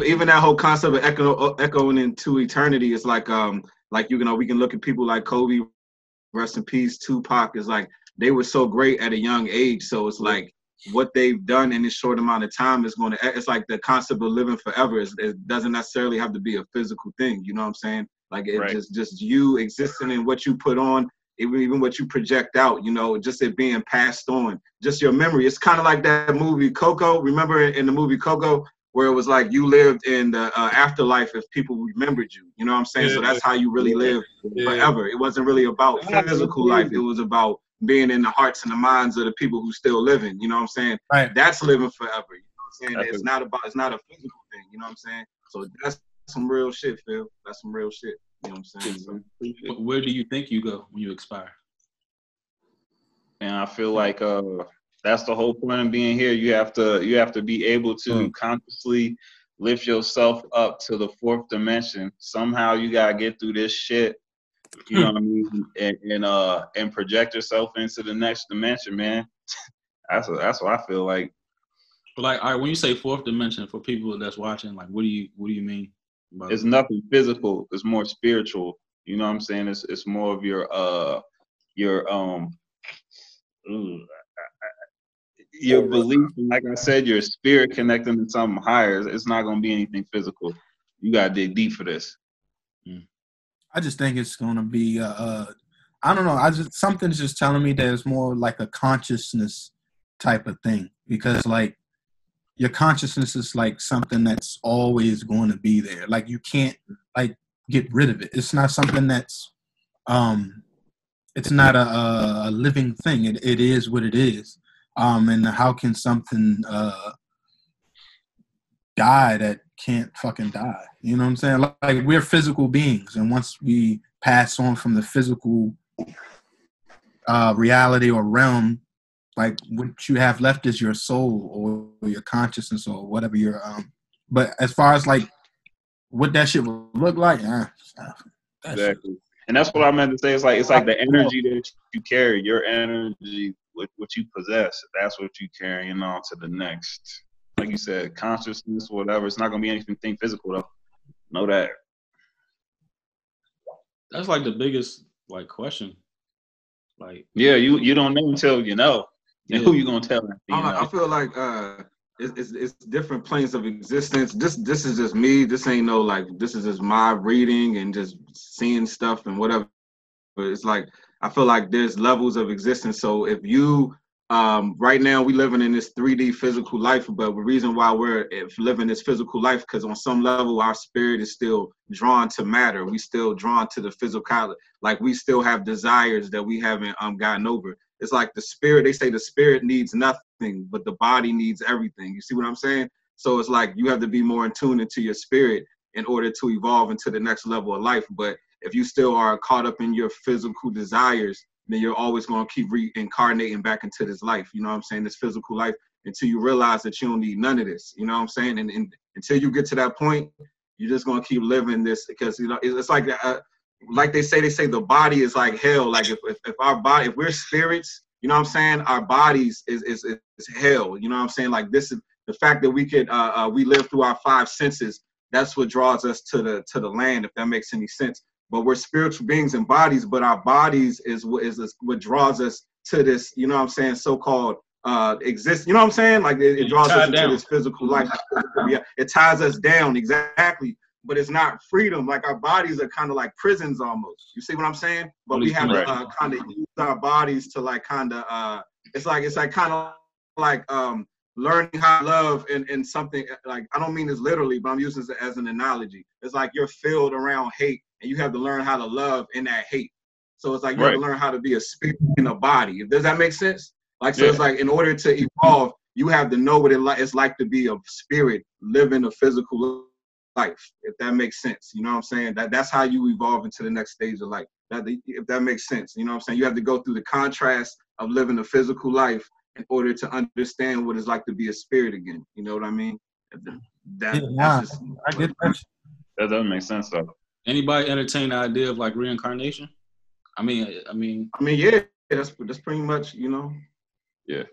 even that whole concept of echoing into eternity is like we can look at people like Kobe, rest in peace, Tupac. Is like they were so great at a young age. So it's like what they've done in this short amount of time is going to. It's like the concept of living forever. It doesn't necessarily have to be a physical thing. You know what I'm saying? Like it just you existing in what you put on. Even what you project out, you know, just it being passed on, just your memory. It's kind of like that movie Coco. Remember in the movie Coco, where it was like you lived in the afterlife if people remembered you. You know what I'm saying? So that's how you really live forever. It wasn't really about physical life. It was about being in the hearts and the minds of the people who still living. You know what I'm saying? Right. That's living forever. You know what I'm saying? It's not a physical thing. You know what I'm saying? So that's some real shit, Phil. That's some real shit. You know what I'm saying? So, where do you think you go when you expire? And I feel like that's the whole point of being here. You have to be able to consciously lift yourself up to the fourth dimension. Somehow you gotta get through this shit. You know what I mean? And project yourself into the next dimension, man. That's what I feel like. But like, all right, when you say fourth dimension, for people that's watching, like, what do you mean? It's nothing physical. It's more spiritual. You know what I'm saying? It's more of your belief. And like I said, your spirit connecting to something higher. It's not gonna be anything physical. You gotta dig deep for this. I just think it's gonna be I don't know. Something's just telling me that it's more like a consciousness type of thing, because like your consciousness is like something that's always going to be there. Like you can't like get rid of it. It's not something that's it's not a living thing. It is what it is. And how can something die that can't fucking die? You know what I'm saying? Like we're physical beings, and once we pass on from the physical reality or realm, like what you have left is your soul or your consciousness or whatever your but as far as like what that shit would look like, exactly. And that's what I meant to say. It's like the energy that you carry, your energy, what you possess. That's what you carrying on to the next. Like you said, consciousness, whatever. It's not gonna be anything physical though. Know that. That's like the biggest like question. Like you don't know until you know. And who you gonna tell that? I feel like it's different planes of existence. This is just me. This ain't no like. This is just my reading and just seeing stuff and whatever. But it's like I feel like there's levels of existence. So if you right now we living in this 3D physical life, but the reason why we're living this physical life because on some level our spirit is still drawn to matter. We still drawn to the physical. Like we still have desires that we haven't gotten over. It's like the spirit, they say the spirit needs nothing, but the body needs everything. You see what I'm saying? So it's like you have to be more in tune into your spirit in order to evolve into the next level of life. But if you still are caught up in your physical desires, then you're always going to keep reincarnating back into this life. You know what I'm saying? This physical life until you realize that you don't need none of this. You know what I'm saying? And until you get to that point, you're just going to keep living this because, you know, it's like they say the body is like hell. Like if our body, if we're spirits, you know what I'm saying, our bodies is hell. You know what I'm saying? Like this is the fact that we could we live through our five senses. That's what draws us to the land, if that makes any sense. But we're spiritual beings and bodies, but our bodies is what draws us to this. You know what I'm saying? So-called exist. You know what I'm saying? Like it draws us into this physical life. Yeah, it ties us down exactly. But it's not freedom. Like our bodies are kind of like prisons almost. You see what I'm saying? But we have to kind of use our bodies to like kind of it's like kind of like learning how to love in something like, I don't mean this literally, but I'm using this as an analogy. It's like you're filled around hate and you have to learn how to love in that hate. So it's like you have to learn how to be a spirit in a body. Does that make sense? Like, so it's like in order to evolve, you have to know what it's like to be a spirit living a physical life, if that makes sense. You know what I'm saying? That's how you evolve into the next stage of life. If that makes sense. You know what I'm saying? You have to go through the contrast of living a physical life in order to understand what it's like to be a spirit again. You know what I mean? That's just, I get that. That doesn't make sense though. Anybody entertain the idea of like reincarnation? I mean, yeah, that's pretty much, you know. Yeah.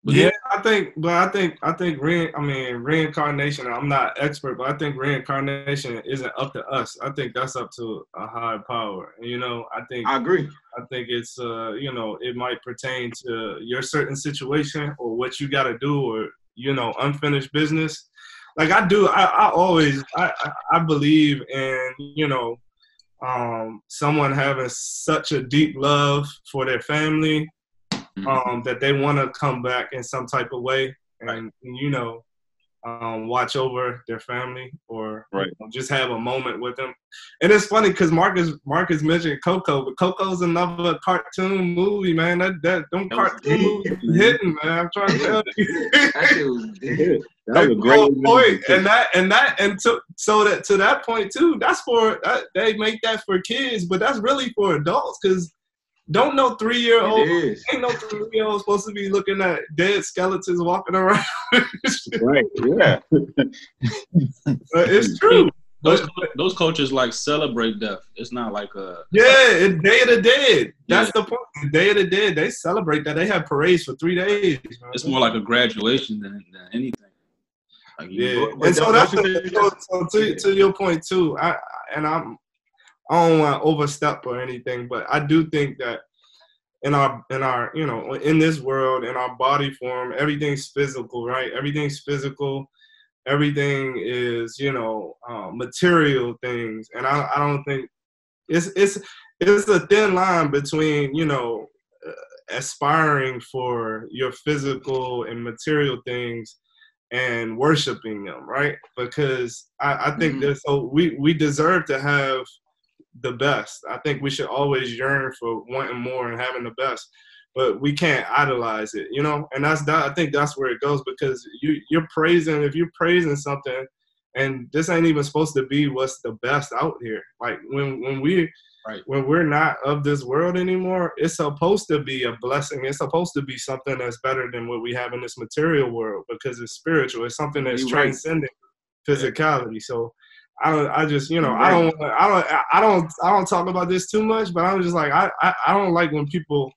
Yeah, I think reincarnation. I'm not expert, but I think reincarnation isn't up to us. I think that's up to a higher power. You know, I agree. I think it's you know, it might pertain to your certain situation or what you got to do, or you know, unfinished business. Like I do, I always I believe in, you know, someone having such a deep love for their family, that they want to come back in some type of way and you know, watch over their family, or you know, just have a moment with them. And it's funny because Marcus mentioned Coco, but Coco's another cartoon movie, man. That cartoon movies hitting, man. I'm trying to tell you. That shit was dead. That was a great point. And to that point too, that's for they make that for kids, but that's really for adults, because don't no 3-year-old, ain't no 3-year-old supposed to be looking at dead skeletons walking around. Right, yeah. It's true. Those cultures like celebrate death. It's not like it's Day of the Dead. That's the point. The Day of the Dead, they celebrate that. They have parades for 3 days. Man. It's more like a graduation than anything. Like, and so that's to your point too. I don't want to overstep or anything, but I do think that in our you know, in this world, in our body form, everything's physical, right? Everything's physical. Everything is, you know, material things, and I don't think it's a thin line between, you know, aspiring for your physical and material things and worshiping them, right? Because I think that so we deserve to have the best. I think we should always yearn for wanting more and having the best, but we can't idolize it, you know? And I think that's where it goes, because if you're praising something, and this ain't even supposed to be what's the best out here. Like when we're not of this world anymore, it's supposed to be a blessing. It's supposed to be something that's better than what we have in this material world, because it's spiritual. It's something that's transcending physicality. So I don't talk about this too much, but I'm just like, I don't like when people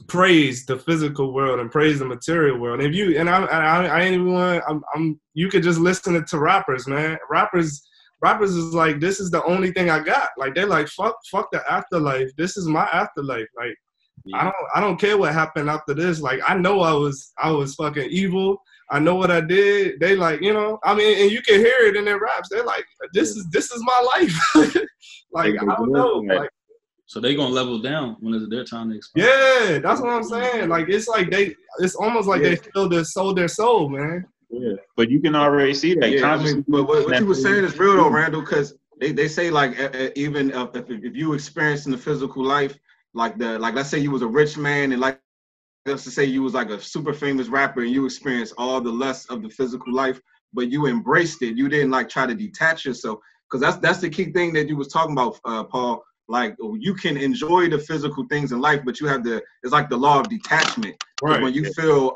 praise the physical world and praise the material world. And you could just listen to rappers, man. Rappers is like, this is the only thing I got. Like, they're like, fuck the afterlife. This is my afterlife. Like, I don't care what happened after this. Like, I know I was fucking evil. I know what I did. They like, you know, I mean, and you can hear it in their raps. They're like, this is my life. Like, I don't know. Like, so they gonna level down when it's their time to expire. Yeah, that's what I'm saying. Like, it's like it's almost like they feel sold their soul, man. Yeah, but you can already see that. Yeah, I mean, but what you were saying is real though, Randall, because they say like even if you experience in the physical life, like let's say you was a rich man, and like let's say you was like a super famous rapper and you experienced all the lust of the physical life, but you embraced it. You didn't like try to detach yourself, because that's the key thing that you was talking about, Paul. Like, you can enjoy the physical things in life, but you have it's like the law of detachment. Right. When you feel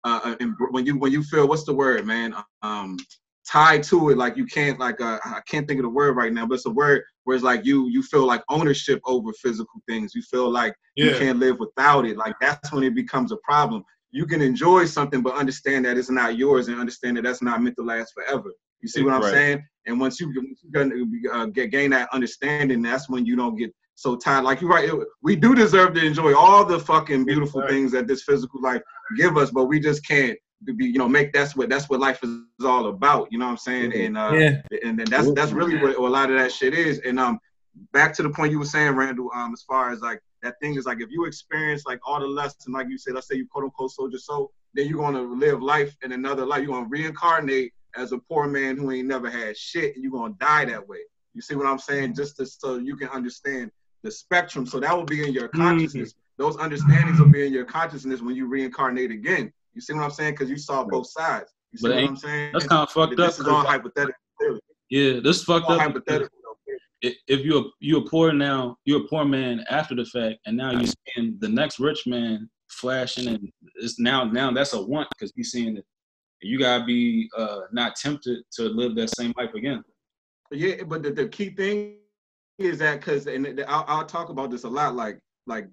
when you feel, what's the word, man? Tied to it, like you can't, like I can't think of the word right now, but it's a word where it's like you feel like ownership over physical things. You feel like you can't live without it. Like, that's when it becomes a problem. You can enjoy something, but understand that it's not yours, and understand that that's not meant to last forever. You see what I'm saying? And once you gain that understanding, that's when you don't get so tired. Like, you're right, we do deserve to enjoy all the fucking beautiful things that this physical life give us, but we just can't be, you know, make that's what life is all about. You know what I'm saying? And and then that's really what a lot of that shit is. And back to the point you were saying, Randall, as far as like that thing is, like, if you experience like all the lusts, and like you said, let's say you quote unquote sold your soul, then you're gonna live life in another life. You're gonna reincarnate as a poor man who ain't never had shit, and you're gonna die that way. You see what I'm saying? Just so you can understand the spectrum. So that will be in your consciousness. Those understandings will be in your consciousness when you reincarnate again. You see what I'm saying? Because you saw both sides. You see what I'm saying? That's kind of fucked up. This is all hypothetical. Yeah, this is fucked up. Hypothetical. If you're poor now, you're a poor man after the fact, and now you're seeing the next rich man flashing, and it's now that's a want, because you're seeing it. You gotta be not tempted to live that same life again. Yeah, but the key thing is that, because I'll talk about this a lot. Like, like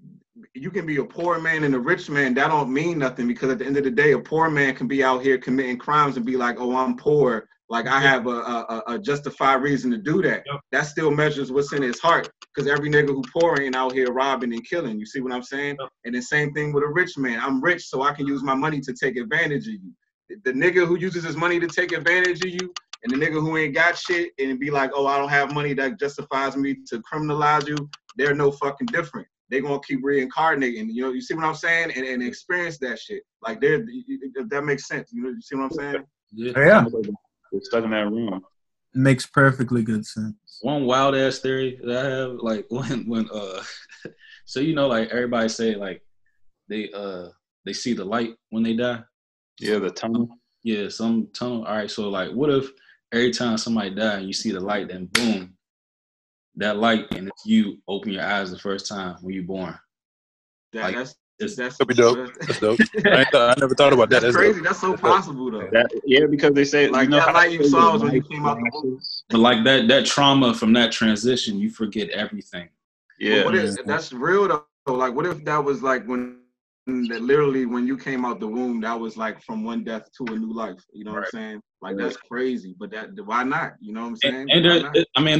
you can be a poor man and a rich man. That don't mean nothing, because at the end of the day, a poor man can be out here committing crimes and be like, oh, I'm poor. Like I have a justified reason to do that. Yep. That still measures what's in his heart, because every nigga who poor ain't out here robbing and killing. You see what I'm saying? Yep. And the same thing with a rich man. I'm rich, so I can use my money to take advantage of you. The nigga who uses his money to take advantage of you, and the nigga who ain't got shit and be like, oh, I don't have money that justifies me to criminalize you, they're no fucking different. They're gonna keep reincarnating, you know, you see what I'm saying? And experience that shit. Like that makes sense. You know, you see what I'm saying? Yeah. They're stuck in that room. Makes perfectly good sense. One wild ass theory that I have, like when so you know, like everybody say like they see the light when they die. Yeah, the tunnel. Yeah, some tunnel. All right, so like, what if every time somebody died, you see the light, then boom, that light, and it's you open your eyes the first time when you're born. Like, that's dope. That's dope. I never thought about that. That's crazy. Dope. That's so possible though. Yeah, because they say like that light you saw was when you came out the womb. But like that trauma from that transition, you forget everything. Yeah, what if that's real though? Like, what if that was like literally when you came out the womb, that was like from one death to a new life. You know what I'm saying? Like that's crazy. But why not? You know what I'm saying? And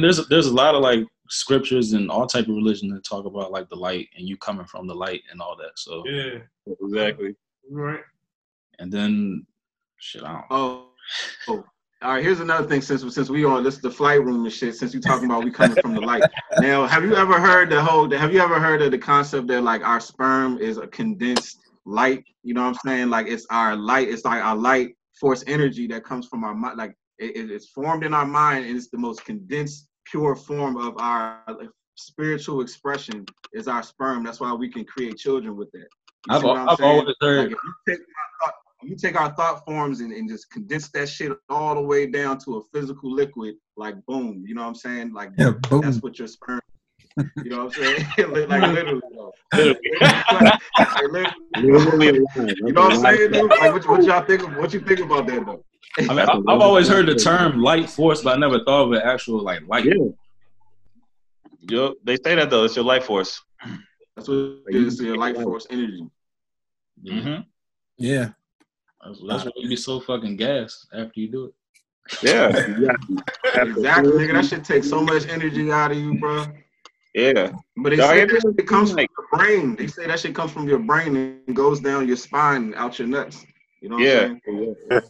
there's a lot of like scriptures and all type of religion that talk about like the light and you coming from the light and all that. So yeah, exactly. Right. And then shit, I don't. Oh. All right, here's another thing. Since we on this the flight room and shit. Since you talking about we coming from the light. Now, have you ever heard of the concept that like our sperm is a condensed light? You know what I'm saying? Like it's our light. It's like our light force energy that comes from our mind. Like it's formed in our mind, and it's the most condensed, pure form of our spiritual expression is our sperm. That's why we can create children with that. I've always heard. Like if you take our thought forms and just condense that shit all the way down to a physical liquid, like boom, you know what I'm saying? Like that's what your sperm, you know what I'm saying? Like literally, you know what I'm saying, dude? Like what y'all think? What you think about that though? I mean, I've always heard the term light force, but I never thought of it actual like light. Yeah. They say that though. It's your life force. That's what it is. Your life force energy. Mm-hmm. Yeah. That's why you be so fucking gassed after you do it. Yeah. Exactly, nigga. That shit takes so much energy out of you, bro. Yeah. But they say that shit comes from your brain. They say that shit comes from your brain and goes down your spine and out your nuts. You know what I'm saying? It's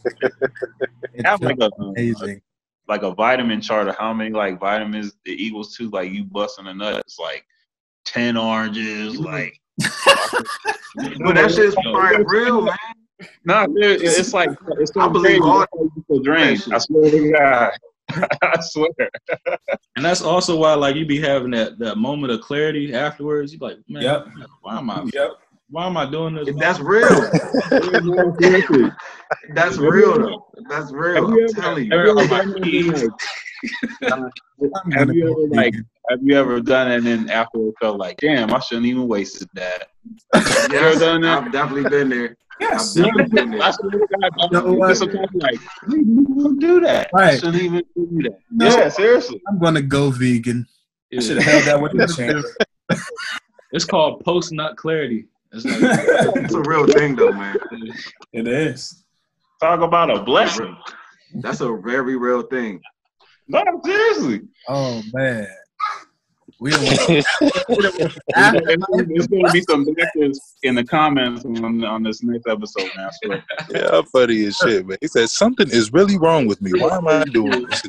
have like amazing. Like a vitamin chart of how many like vitamins it equals to, like you busting a nut. It's like 10 oranges, like. But that shit's probably real, man. No, dude, it's like it's so I believe all drink. I swear to God. I swear. And that's also why like you be having that moment of clarity afterwards. You be like, man, why am I doing this? That's real. That's real though. That's real. I'm telling you. Have you ever done it and then after it felt like, damn, I shouldn't even wasted that? Yes, I've definitely been there. Yes. Sometimes like, you don't do that. Right. I shouldn't even do that. No. Yeah, seriously. I'm gonna go vegan. I should have held that with the chance. It's called post-nut clarity. It's like, it's a real thing though, man. It is. Talk about a blessing. That's a very real thing. No, seriously. Oh man. We don't There's going to be some blackness in the comments on this next episode, man. I swear. Yeah, I'm funny as shit, man. He said, something is really wrong with me. Why am I doing this?